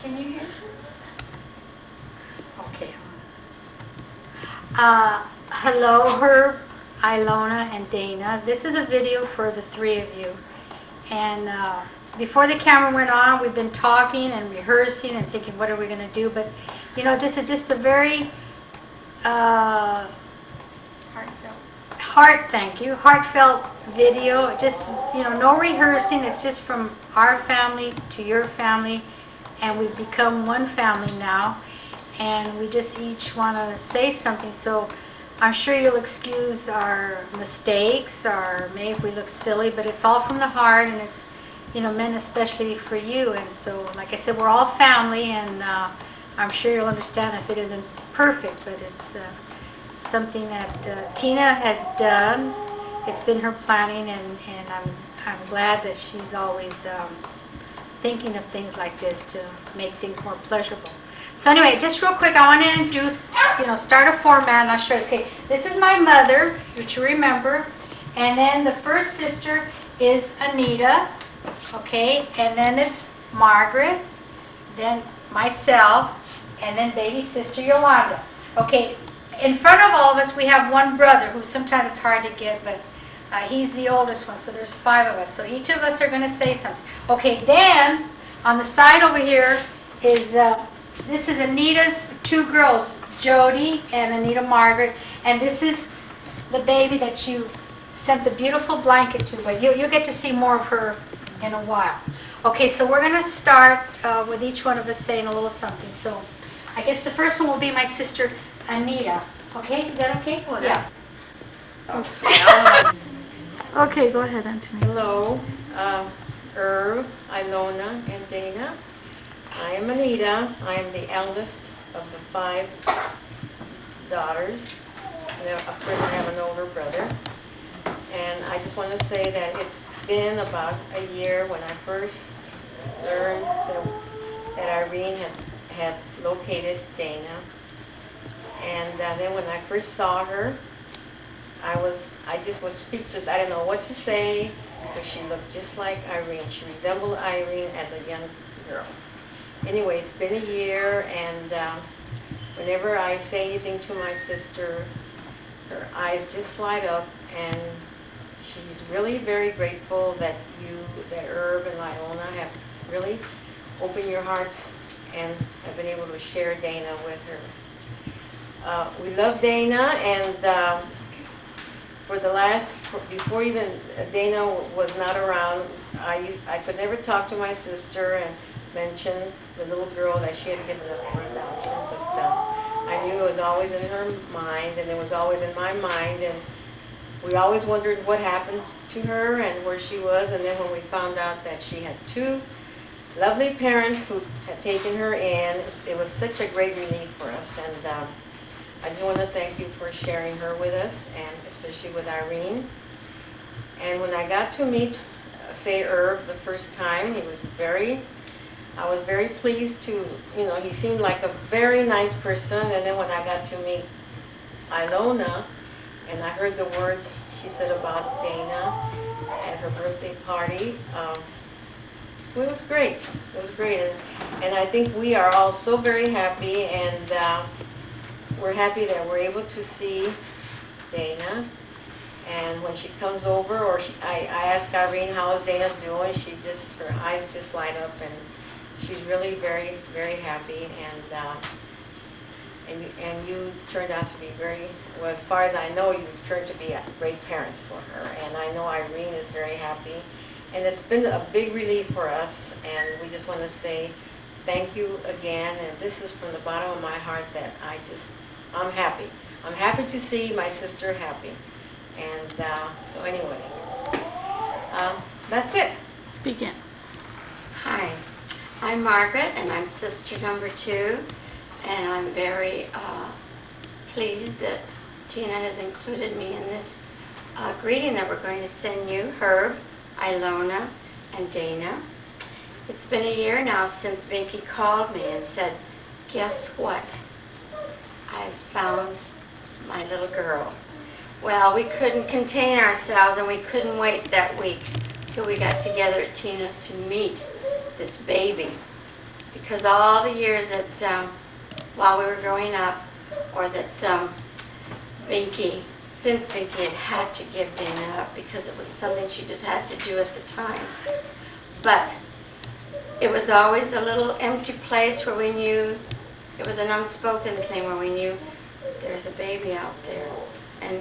Can you hear? Okay. Hello, Herb, Ilona, and Dana. This is a video for the three of you. And before the camera went on, we've been talking and rehearsing and thinking, what are we going to do? But, you know, this is just a very heartfelt video. Just, you know, no rehearsing. It's just from our family to your family. And we've become one family now. And we just each want to say something. So I'm sure you'll excuse our mistakes or maybe if we look silly, but it's all from the heart, and it's, you know, meant especially for you. And so, like I said, we're all family, and I'm sure you'll understand if it isn't perfect, but it's something that Tina has done. It's been her planning, and I'm glad that she's always thinking of things like this to make things more pleasurable. So anyway, just real quick, I want to introduce, you know, start a format, and I'll show you. Okay, this is my mother, which you remember, and then the first sister is Anita, okay, and then it's Margaret, then myself, and then baby sister Yolanda. Okay, in front of all of us, we have one brother who sometimes it's hard to get, but he's the oldest one, so there's 5 of us. So each of us are going to say something. Okay, then on the side over here is... this is Anita's 2 girls, Jody and Anita Margaret, and this is the baby that you sent the beautiful blanket to, but you'll get to see more of her in a while. Okay, so we're going to start with each one of us saying a little something. So I guess the first one will be my sister Anita. Okay, is that okay? Well, yeah. Okay. Okay, go ahead, Anthony. Hello, Irv, Ilona, and Dana. I am Anita. I am the eldest of the 5 daughters. And of course, I have an older brother. And I just want to say that it's been about a year when I first learned that Irene had located Dana. And then when I first saw her, I just was speechless. I didn't know what to say, because she looked just like Irene. She resembled Irene as a young girl. Anyway, it's been a year, and whenever I say anything to my sister, her eyes just light up, and she's really very grateful that Herb and Ilona have really opened your hearts and have been able to share Dana with her. We love Dana, and before even Dana was not around, I could never talk to my sister and mention the little girl that she had given up for adoption, but I knew it was always in her mind, and it was always in my mind, and we always wondered what happened to her and where she was. And then when we found out that she had 2 lovely parents who had taken her in, it was such a great relief for us. And I just want to thank you for sharing her with us, and especially with Irene. And when I got to meet, say, Irv the first time, I was very pleased to, you know, he seemed like a very nice person. And then when I got to meet Ilona, and I heard the words she said about Dana at her birthday party, it was great. It was great. And I think we are all so very happy, and we're happy that we're able to see Dana. And when she comes over, or I ask Irene, how is Dana doing? Her eyes just light up, and she's really very, very happy, and you turned out to be well, as far as I know, you've turned to be great parents for her, and I know Irene is very happy, and it's been a big relief for us, and we just want to say thank you again, and this is from the bottom of my heart that I'm happy. I'm happy to see my sister happy, and so anyway, that's it. Begin. Hi. I'm Margaret, and I'm sister number 2, and I'm very pleased that Tina has included me in this greeting that we're going to send you, Herb, Ilona, and Dana. It's been a year now since Binky called me and said, guess what? I've found my little girl. Well, we couldn't contain ourselves, and we couldn't wait that week till we got together at Tina's to meet this baby. Because all the years that while we were growing up, or that since Binky had to give Dana up because it was something she just had to do at the time. But it was always a little empty place where we knew, it was an unspoken thing where we knew there's a baby out there. And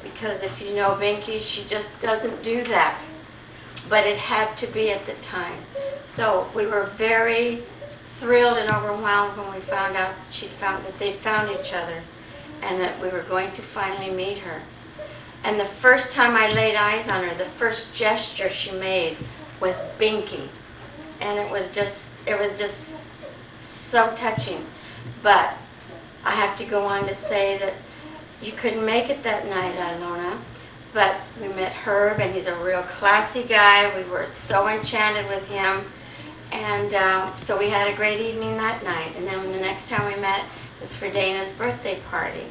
because if you know Binky, she just doesn't do that. But it had to be at the time. So we were very thrilled and overwhelmed when we found out that they found each other and that we were going to finally meet her. And the first time I laid eyes on her, the first gesture she made was Binky. And it was just so touching. But I have to go on to say that you couldn't make it that night, Ilona. But we met Herb, and he's a real classy guy. We were so enchanted with him. And so we had a great evening that night. And then the next time we met was for Dana's birthday party.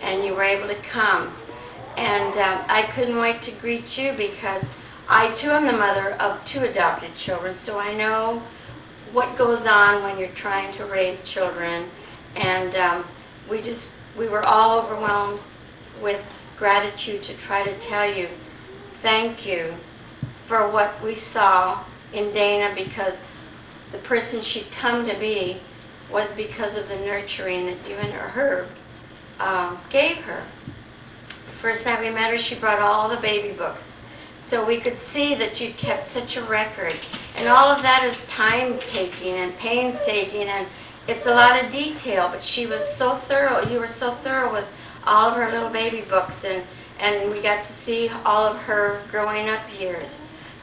And you were able to come. And I couldn't wait to greet you because I, too, am the mother of 2 adopted children. So I know what goes on when you're trying to raise children. And we were all overwhelmed with gratitude to try to tell you thank you for what we saw in Dana, because the person she'd come to be was because of the nurturing that you and Herb gave her. The first night we met her, she brought all the baby books. So we could see that you'd kept such a record. And all of that is time-taking and painstaking, and it's a lot of detail, but she was so thorough. You were so thorough with all of her little baby books, and we got to see all of her growing up years.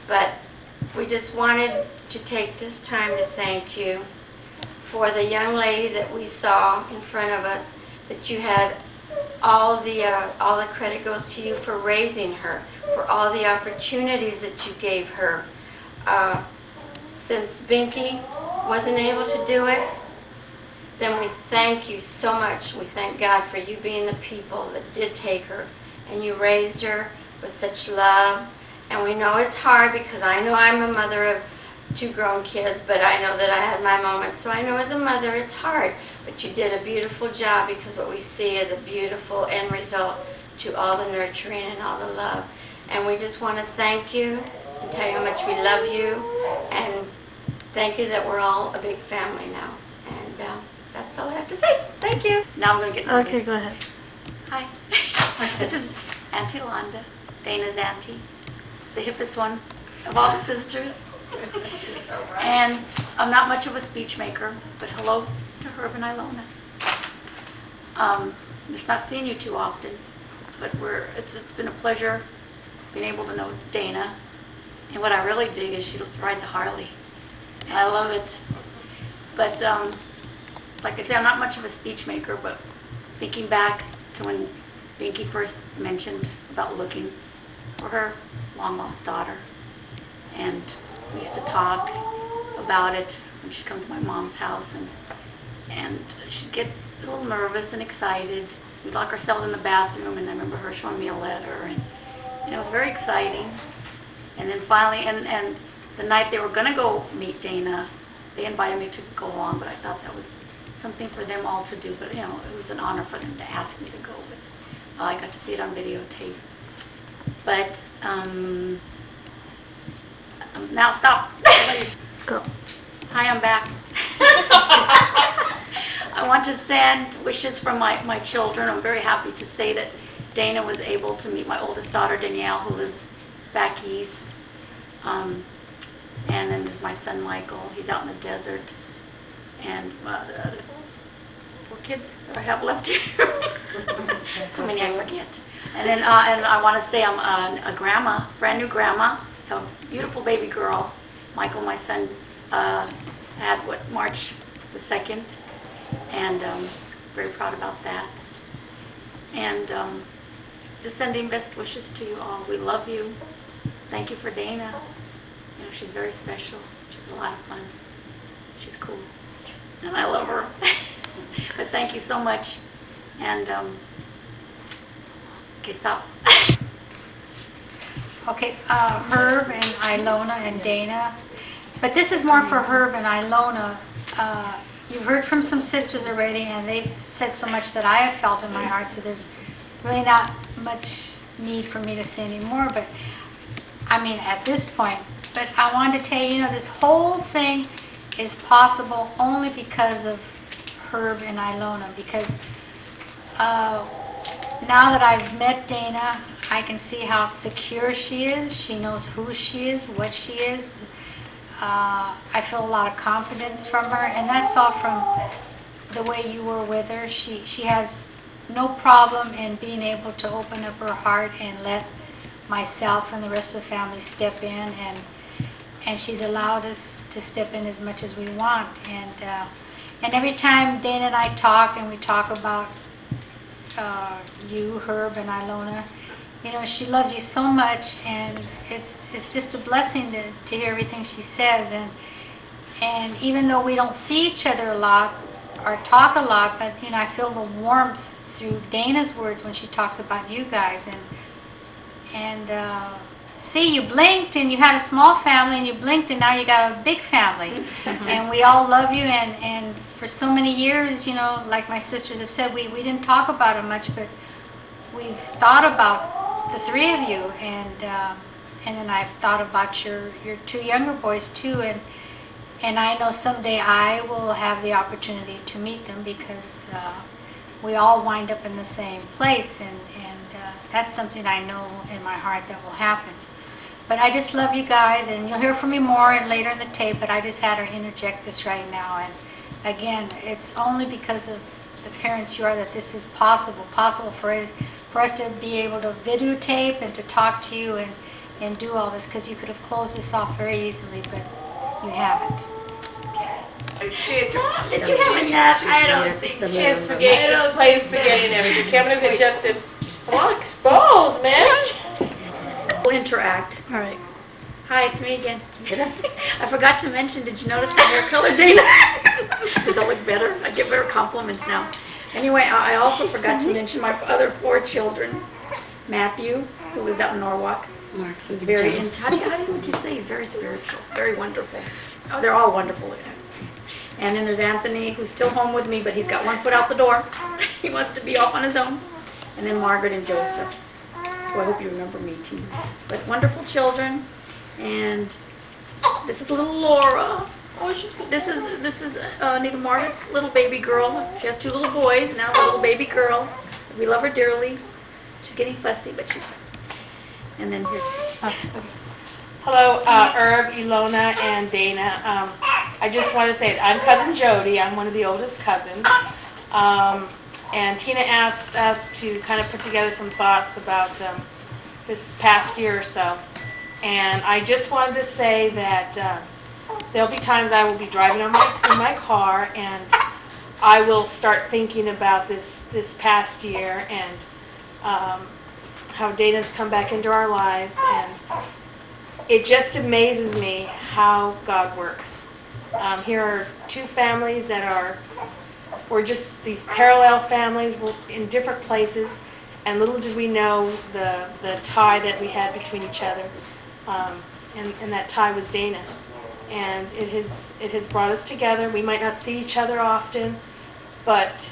But we just wanted to take this time to thank you for the young lady that we saw in front of us, that you had all the credit goes to you for raising her, for all the opportunities that you gave her. Since Binky wasn't able to do it, then we thank you so much. We thank God for you being the people that did take her, and you raised her with such love. And we know it's hard because I know I'm a mother of 2 grown kids, but I know that I had my moments. So I know as a mother it's hard, but you did a beautiful job, because what we see is a beautiful end result to all the nurturing and all the love. And we just want to thank you and tell you how much we love you, and thank you that we're all a big family now. And that's all I have to say. Thank you. Now I'm going to get nervous. Okay, go ahead. Hi. This is Auntie Londa, Dana's auntie, the hippest one of all the sisters. And I'm not much of a speech maker, but hello to Herb and Ilona. It's not seeing you too often, but it's been a pleasure being able to know Dana. And what I really dig is she rides a Harley. And I love it. But like I say, I'm not much of a speech maker, but thinking back to when Binky first mentioned about looking for her long-lost daughter, and we used to talk about it when she'd come to my mom's house, and she'd get a little nervous and excited. We'd lock ourselves in the bathroom, and I remember her showing me a letter, and it was very exciting. And then finally, and the night they were going to go meet Dana, they invited me to go along, but I thought that was something for them all to do. But, you know, it was an honor for them to ask me to go. But I got to see it on videotape. But now stop. Go. Hi, I'm back. I want to send wishes from my children. I'm very happy to say that Dana was able to meet my oldest daughter, Danielle, who lives back east. And then there's my son, Michael. He's out in the desert. And the other 4 kids that I have left here. So many I forget. And then and I want to say I'm a grandma, brand new grandma. Have a beautiful baby girl. Michael, my son, had March the 2nd. And very proud about that. And just sending best wishes to you all. We love you. Thank you for Dana. You know, she's very special. She's a lot of fun. She's cool. And I love her. But thank you so much. And, okay, stop. Okay, Herb and Ilona and Dana. But this is more for Herb and Ilona. You've heard from some sisters already, and they've said so much that I have felt in my heart, so there's really not much need for me to say anymore, but I mean, at this point. But I wanted to tell you, this whole thing is possible only because of Herb and Ilona, because now that I've met Dana, I can see how secure she is. She knows who she is, what she is. I feel a lot of confidence from her, and that's all from the way you were with her. She has no problem in being able to open up her heart and let myself and the rest of the family step in, and she's allowed us to step in as much as we want. And every time Dana and I talk, and we talk about you, Herb, and Ilona, she loves you so much, and it's just a blessing to hear everything she says. And even though we don't see each other a lot or talk a lot, but I feel the warmth through Dana's words when she talks about you guys. And see, you blinked and you had a small family, and you blinked and now you got a big family. And we all love you, and for so many years, like my sisters have said, we didn't talk about it much, but we've thought about the three of you, and then I've thought about your two younger boys too, and I know someday I will have the opportunity to meet them, because we all wind up in the same place, and that's something I know in my heart that will happen. But I just love you guys, and you'll hear from me more and later in the tape, but I just had to interject this right now. And again, it's only because of the parents you are that this is possible for us to be able to videotape and to talk to you and do all this, because you could have closed this off very easily, but you haven't. Did you have enough? I don't think She had spaghetti, this plate of spaghetti and everything. Kevin had just all exposed, man. We'll interact. All right. Hi, it's me again. I forgot to mention, did you notice my hair color, Dana? Does that look better? I get better compliments now. Anyway, I also forgot to mention my other 4 children. Matthew, who lives out in Norwalk, who's very how would you say? He's very spiritual, very wonderful. Oh, they're all wonderful. And then there's Anthony, who's still home with me, but he's got one foot out the door. He wants to be off on his own. And then Margaret and Joseph, who I hope you remember meeting. But wonderful children. And this is little Laura. Oh, this is Nita Margaret's little baby girl. She has 2 little boys, now a little baby girl. We love her dearly. She's getting fussy, but she's fine. And then here. Okay. Hello, Herb, Ilona, and Dana. I just want to say I'm Cousin Jody. I'm one of the oldest cousins. And Tina asked us to kind of put together some thoughts about this past year or so. And I just wanted to say that there'll be times I will be driving in my car, and I will start thinking about this past year and how Dana's come back into our lives, and it just amazes me how God works. Here are 2 families that were just these parallel families. We're in different places, and little did we know the tie that we had between each other, and that tie was Dana. And it has brought us together. We might not see each other often, but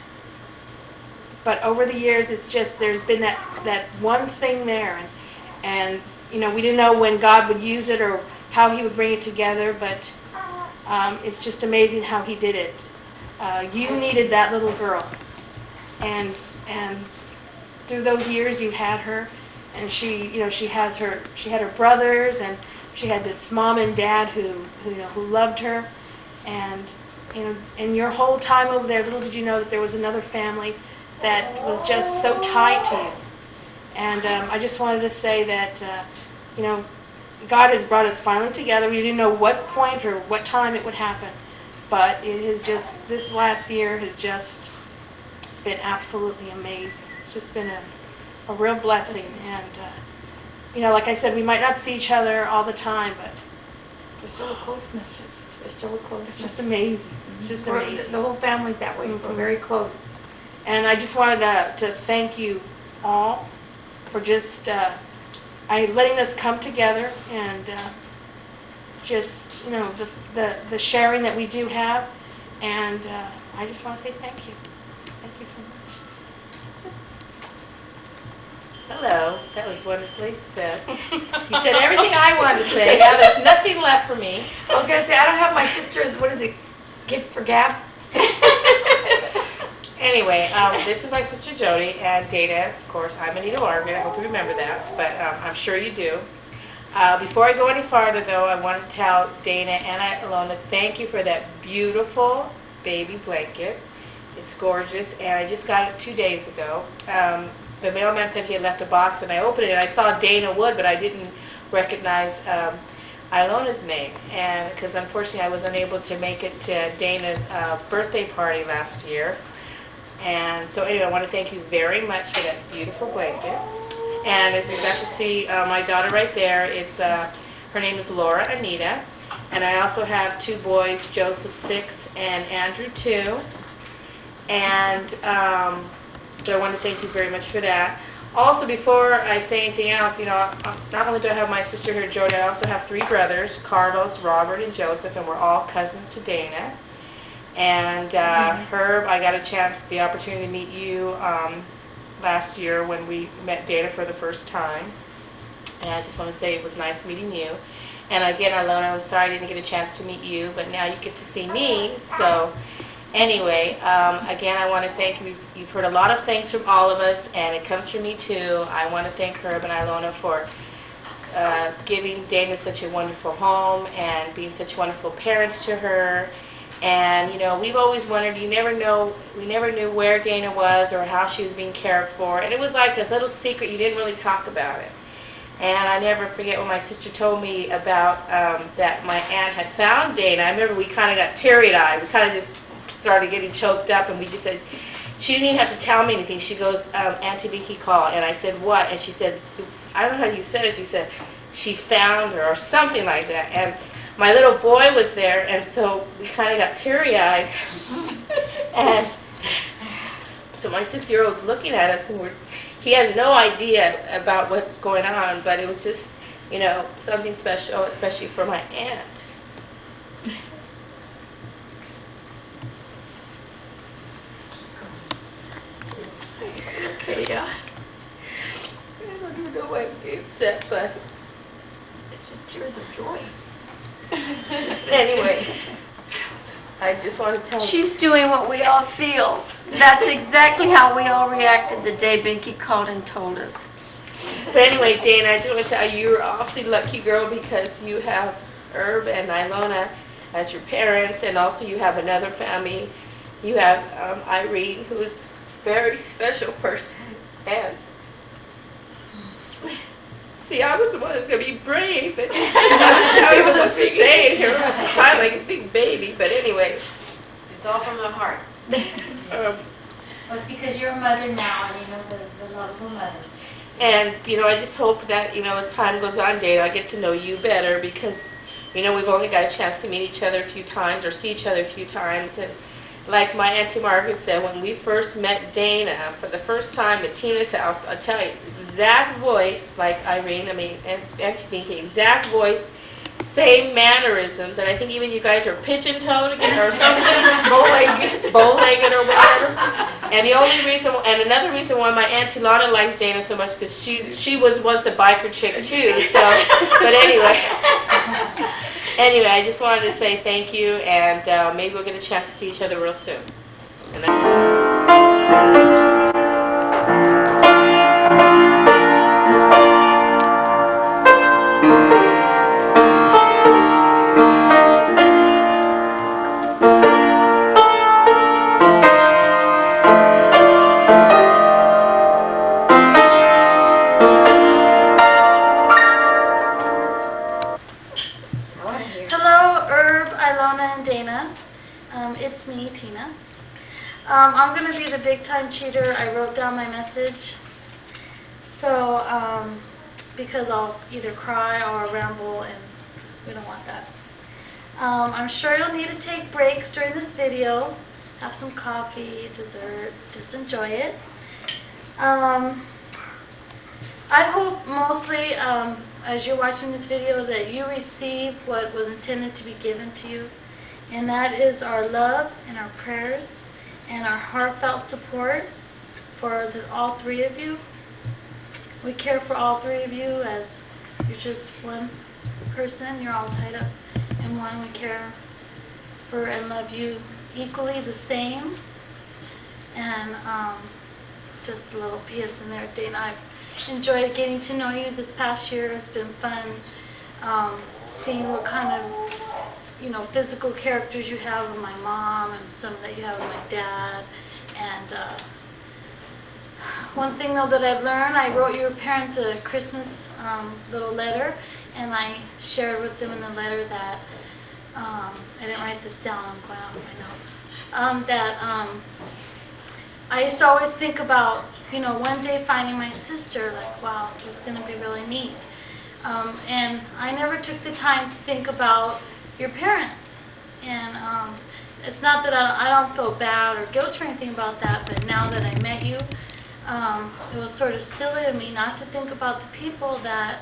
over the years, it's just there's been that one thing there, and we didn't know when God would use it or how He would bring it together, but it's just amazing how He did it. You needed that little girl, and through those years you had her, and she had her brothers, and she had this mom and dad who loved her, and in your whole time over there, little did you know that there was another family that was just so tied to you. And I just wanted to say that God has brought us finally together. We didn't know what point or what time it would happen, but it has just, this last year has just been absolutely amazing. It's just been a real blessing, and like I said, we might not see each other all the time, but There's still a closeness. There's still a closeness. it's just amazing. It's just amazing. The whole family's that way. We're very close. And I just wanted to thank you all for just letting us come together and just, you know, the sharing that we do have. And I just want to say thank you. Thank you so much. Hello, that was wonderfully said. You said everything I wanted to say. Now there's nothing left for me. I was going to say, I don't have my sister's, what is it, gift for gab? Anyway, this is my sister Jody and Dana. Of course, I'm Anita Margaret. I hope you remember that, but I'm sure you do. Before I go any farther, though, I want to tell Dana and Ilona, thank you for that beautiful baby blanket. It's gorgeous, and I just got it 2 days ago. The mailman said he had left a box, and I opened it, and I saw Dana Wood, but I didn't recognize Ilona's name, and because unfortunately I was unable to make it to Dana's birthday party last year. And so anyway, I want to thank you very much for that beautiful blanket. And as you got to see my daughter right there, it's her name is Laura Anita, and I also have 2 boys, Joseph 6 and Andrew 2. And so I want to thank you very much for that. Also, before I say anything else, you know, not only do I have my sister here, Jody, I also have 3 brothers, Carlos, Robert, and Joseph, and we're all cousins to Dana. And Herb, I got the opportunity to meet you last year when we met Dana for the first time. And I just want to say it was nice meeting you. And again, Ilona, I'm sorry I didn't get a chance to meet you, but now you get to see me. So anyway, again, I want to thank you. You've heard a lot of things from all of us, and it comes from me too. I want to thank Herb and Ilona for giving Dana such a wonderful home and being such wonderful parents to her. And you know, we've always wondered, we never knew where Dana was or how she was being cared for. And it was like this little secret, you didn't really talk about it. And I never forget when my sister told me about that my aunt had found Dana. I remember we kind of got teary-eyed. We kind of just started getting choked up, and we just said, she didn't even have to tell me anything. She goes, Auntie Vicky called. And I said, what? And she said, I don't know how you said it. She said, she found her or something like that. And my little boy was there, and so we kind of got teary-eyed. And so my 6-year-old's looking at us, and he has no idea about what's going on, but it was just, you know, something special, especially for my aunt. Okay, yeah. I don't even know why I'm getting upset, but It's just tears of joy. anyway, I just want to tell you. She's doing what we all feel. That's exactly how we all reacted the day Binky called and told us. But anyway, Dana, I just want to tell you, you're an awfully lucky girl because you have Herb and Ilona as your parents, and also you have another family. You have Irene, who's a very special person. And see, I was the one who was going to be brave, but I was telling you what to say here. I'm crying like a big baby, but anyway. It's all from the heart. Well, it's because you're a mother now, and you know the love of a mother. And, you know, I just hope that, you know, as time goes on, Dana, I get to know you better because, you know, we've only got a chance to meet each other a few times or see each other a few times. And like my Auntie Margaret said, when we first met Dana for the first time at Tina's house, I'll tell you, exact voice, like Irene, Auntie Binky, exact voice, same mannerisms, and I think even you guys are pigeon-toed again or something, bow-legged or whatever. And the only reason, and another reason why my Aunt Ilona likes Dana so much, because she was once a biker chick too, so, but anyway. Anyway, I just wanted to say thank you, and maybe we'll get a chance to see each other real soon. Hello, Herb, Ilona, and Dana. It's me, Tina. I'm going to be the big-time cheater. I wrote down my message. So, because I'll either cry or ramble, and we don't want that. I'm sure you'll need to take breaks during this video. Have some coffee, dessert, just enjoy it. I hope mostly as you're watching this video, that you receive what was intended to be given to you. And that is our love and our prayers and our heartfelt support for all three of you. We care for all three of you as you're just one person. You're all tied up in one. We care for and love you equally the same. And just a little PS in there, Dana. I've enjoyed getting to know you this past year. It's been fun seeing what kind of physical characters you have with my mom and some that you have with my dad. And one thing though that I've learned, I wrote your parents a Christmas little letter, and I shared with them in the letter that, I didn't write this down, I'm going out with my notes, that I used to always think about, one day finding my sister, like, wow, this is going to be really neat. And I never took the time to think about your parents. And it's not that I don't feel bad or guilt or anything about that, but now that I met you, it was sort of silly of me not to think about the people that,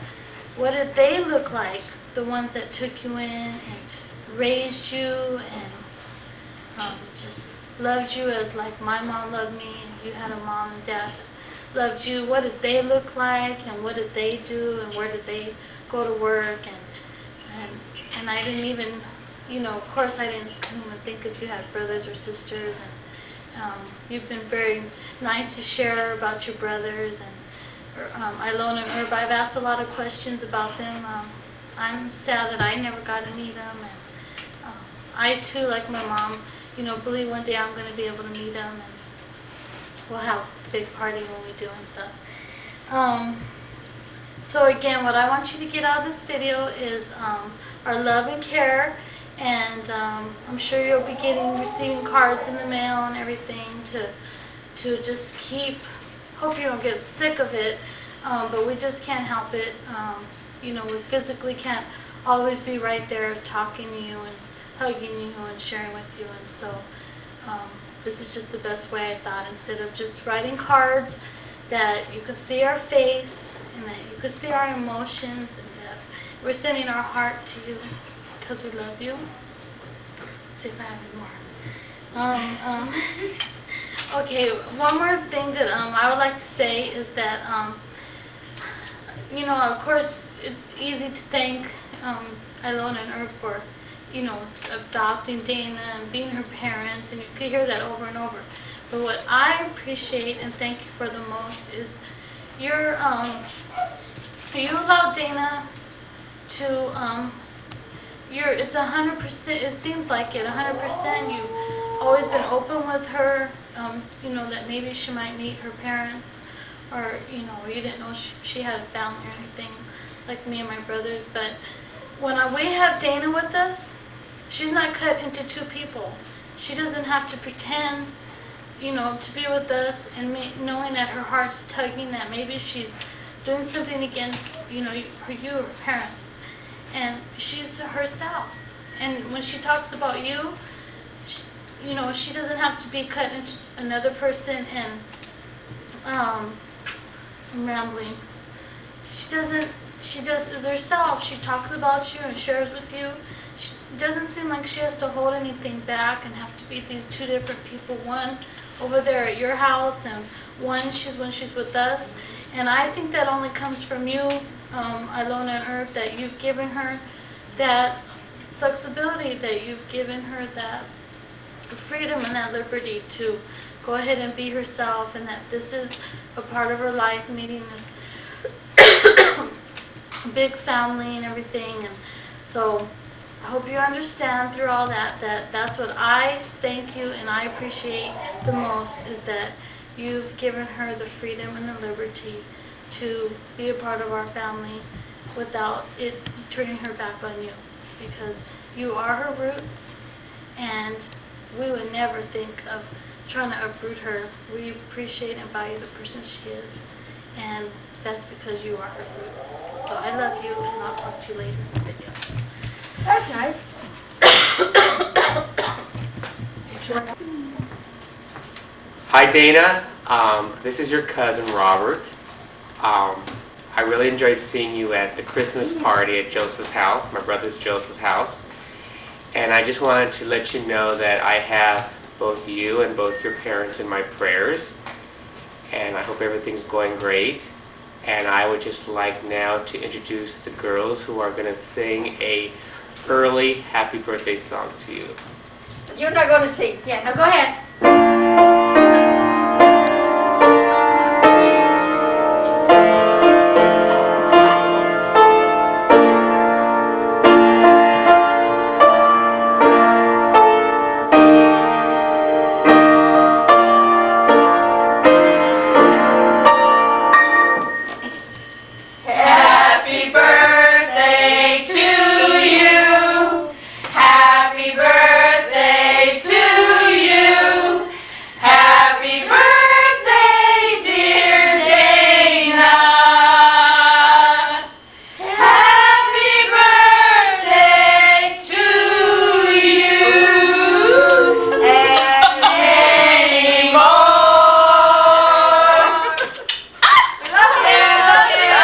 what did they look like, the ones that took you in and raised you and just loved you as like my mom loved me, and you had a mom and dad that loved you. What did they look like, and what did they do, and where did they go to work, and I didn't even, of course I couldn't even think if you had brothers or sisters, and you've been very nice to share about your brothers, and Ilona and Herb, I've asked a lot of questions about them. I'm sad that I never got to meet them, and I too, like my mom, believe one day I'm going to be able to meet them, and we'll have a big party when we do and stuff. So again, what I want you to get out of this video is our love and care, and I'm sure you'll be receiving cards in the mail and everything to just keep. Hope you don't get sick of it, but we just can't help it. We physically can't always be right there talking to you and hugging you and sharing with you, and so this is just the best way, I thought, instead of just writing cards, that you can see our face and that you can see our emotions, and that we're sending our heart to you because we love you. Let's see if I have any more. Okay, one more thing that I would like to say is that, of course, it's easy to thank Ilona and Herb for, adopting Dana and being her parents, and you could hear that over and over. But what I appreciate and thank you for the most is you allow Dana to, it's 100%, it seems like it, 100%, you've always been open with her, that maybe she might meet her parents, or, you didn't know she had a family or anything like me and my brothers. But when we have Dana with us, she's not cut into two people. She doesn't have to pretend, to be with us, and knowing that her heart's tugging that maybe she's doing something against, you or her parents. And she's herself. And when she talks about you, she doesn't have to be cut into another person and, I'm rambling. She just is herself. She talks about you and shares with you. It doesn't seem like she has to hold anything back and have to be these two different people. One over there at your house, and one when she's with us. And I think that only comes from you, Ilona and Herb, that you've given her that flexibility, that you've given her that freedom and that liberty to go ahead and be herself, and that this is a part of her life, meeting this big family and everything. And so I hope you understand through all that that's what I thank you and I appreciate the most, is that you've given her the freedom and the liberty to be a part of our family without it turning her back on you, because you are her roots, and we would never think of trying to uproot her. We appreciate and value the person she is, and that's because you are her roots. So I love you, and I'll talk to you later in the video. That's nice. Hi Dana, this is your cousin Robert. I really enjoyed seeing you at the Christmas party at Joseph's house, my brother's Joseph's house. And I just wanted to let you know that I have both you and both your parents in my prayers. And I hope everything's going great. And I would just like now to introduce the girls who are going to sing a early happy birthday song to you. You're not going to sing. Yeah, no, go ahead. Happy birthday to you. Happy birthday to you. Happy birthday, dear Dana. Happy birthday to you. And many more. We love you.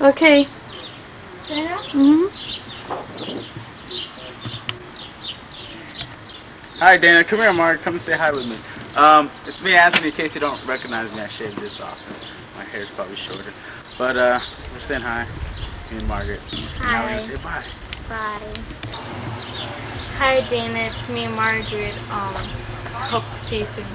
Okay. Hi, Dana. Come here, Mark. Come and say hi with me. It's me, Anthony. In case you don't recognize me, I shaved this off. My hair's probably shorter. But we're saying hi. Me and Margaret. Now we're gonna say bye. Bye. Hi, Dana. It's me, Margaret. Hope to see you soon.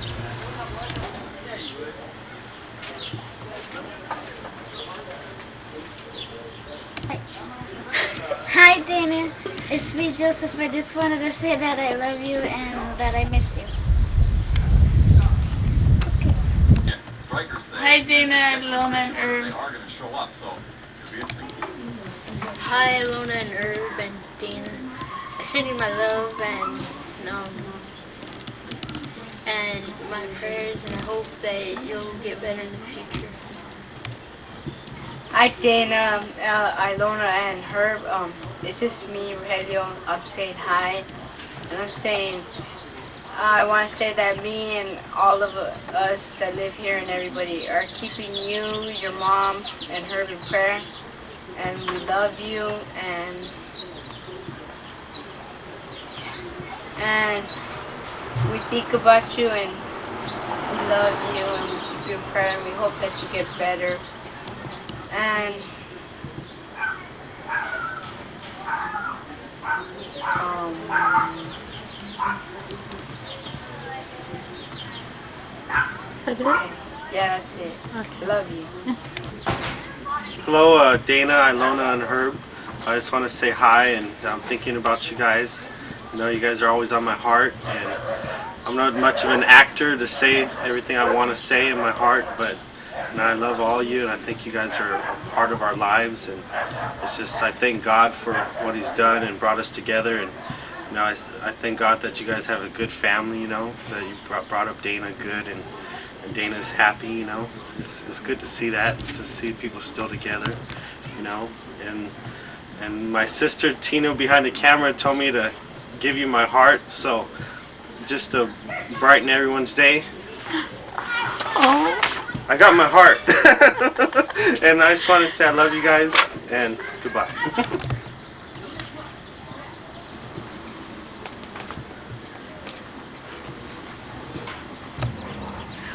Hi Dana, it's me Joseph. I just wanted to say that I love you and that I miss you. Hi, Dana, Ilona, and Herb. Hi, Ilona and Herb and Dana. I send you my love and my prayers, and I hope that you'll get better in the future. Hi Dana, Ilona and Herb. It's just me, Rogelio. I'm saying hi. And I'm saying, I want to say that me and all of us that live here and everybody are keeping you, your mom, and Herb in prayer. And we love you and we think about you and we love you and we keep you in prayer and we hope that you get better. And yeah, that's it. Okay. Love you. Hello, Dana, Ilona, and Herb. I just want to say hi, and I'm thinking about you guys. You know, you guys are always on my heart, and I'm not much of an actor to say everything I want to say in my heart, but I love all of you, and I think you guys are a part of our lives, and it's just, I thank God for what He's done and brought us together, and you know, I thank God that you guys have a good family, you know, that you brought up Dana good, and Dana's happy, you know. It's good to see that, to see people still together, you know, and my sister Tina behind the camera told me to give you my heart, so just to brighten everyone's day. I got my heart. And I just want to say I love you guys and goodbye.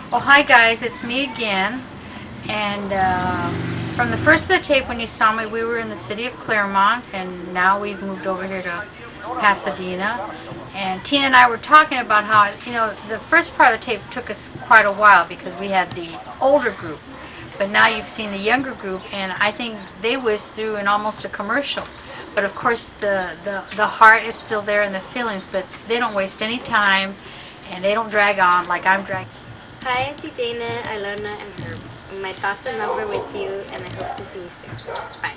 Well, hi guys, it's me again. And from the first of the tape when you saw me, we were in the city of Claremont, and now we've moved over here to Pasadena. And Tina and I were talking about how, you know, the first part of the tape took us quite a while because we had the older group. But now you've seen the younger group, and I think they whizzed through in almost a commercial. But of course the heart is still there and the feelings, but they don't waste any time and they don't drag on like I'm dragging. Hi, Auntie Dana, Ilona, and Herb. My thoughts and love are with you, and I hope to see you soon. Bye.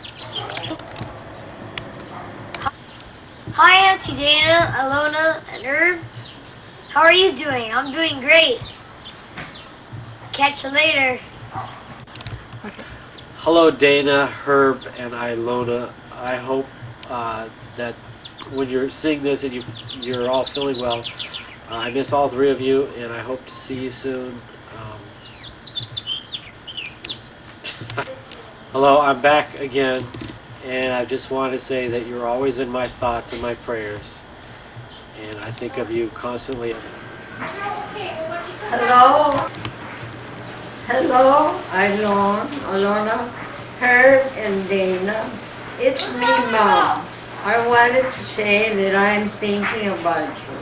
Hi Auntie Dana, Ilona, and Herb. How are you doing? I'm doing great. Catch you later. Hello Dana, Herb, and Ilona. I hope that when you're seeing this and you're all feeling well, I miss all three of you, and I hope to see you soon. Hello, I'm back again, and I just want to say that you're always in my thoughts and my prayers, and I think of you constantly. Hello. Hello, Ilona, Herb, and Dana. It's me, Mom. I wanted to say that I'm thinking about you.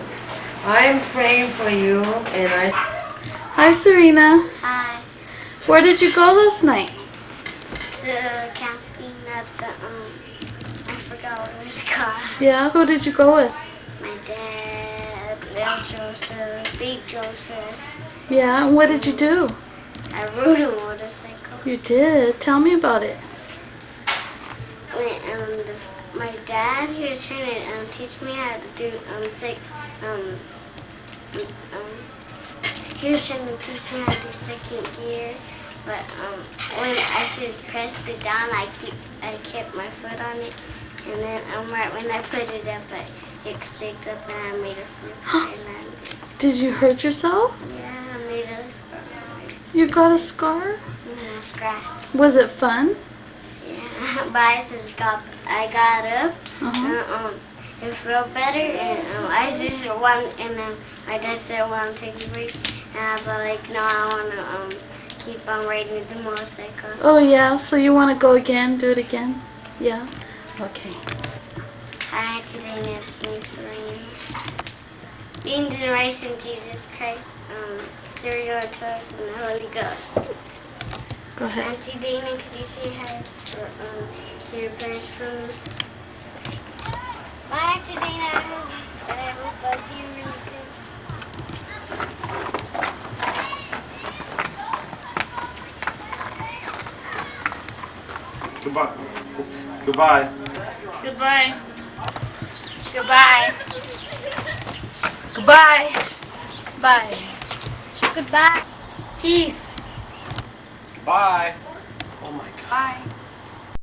I'm praying for you, and I... Hi, Serena. Hi. Where did you go last night? To camping at the, I forgot what it was called. Yeah, who did you go with? My dad, little Joseph, big Joseph. Yeah, and what did you do? I rode a motorcycle. You did. Tell me about it. My dad, he was trying to teach me how to do he was trying to teach me how to do second gear, but when I just pressed it down, I kept my foot on it, and then right when I put it up, it clicked up and I made a flip and landed. Did you hurt yourself? Yeah, I made a scar. You got a scar? A scratch. Was it fun? Yeah, but I got up, and it felt better, and I just and then my dad said, "Want to take a break?" And I was like, "No, I want to keep on riding the motorcycle." Oh yeah, so you want to go again, do it again? Yeah? Okay. Hi, today it's me, Serena. Beans and rice and Jesus Christ, cereal toast, and the Holy Ghost. Go ahead. Auntie Dana, could you say hi to your parents for me? Bye, Auntie Dana. I hope I'll see you really soon. Goodbye. Goodbye. Goodbye. Goodbye. Goodbye. Bye. Goodbye. Peace. Bye. Oh my God. Bye.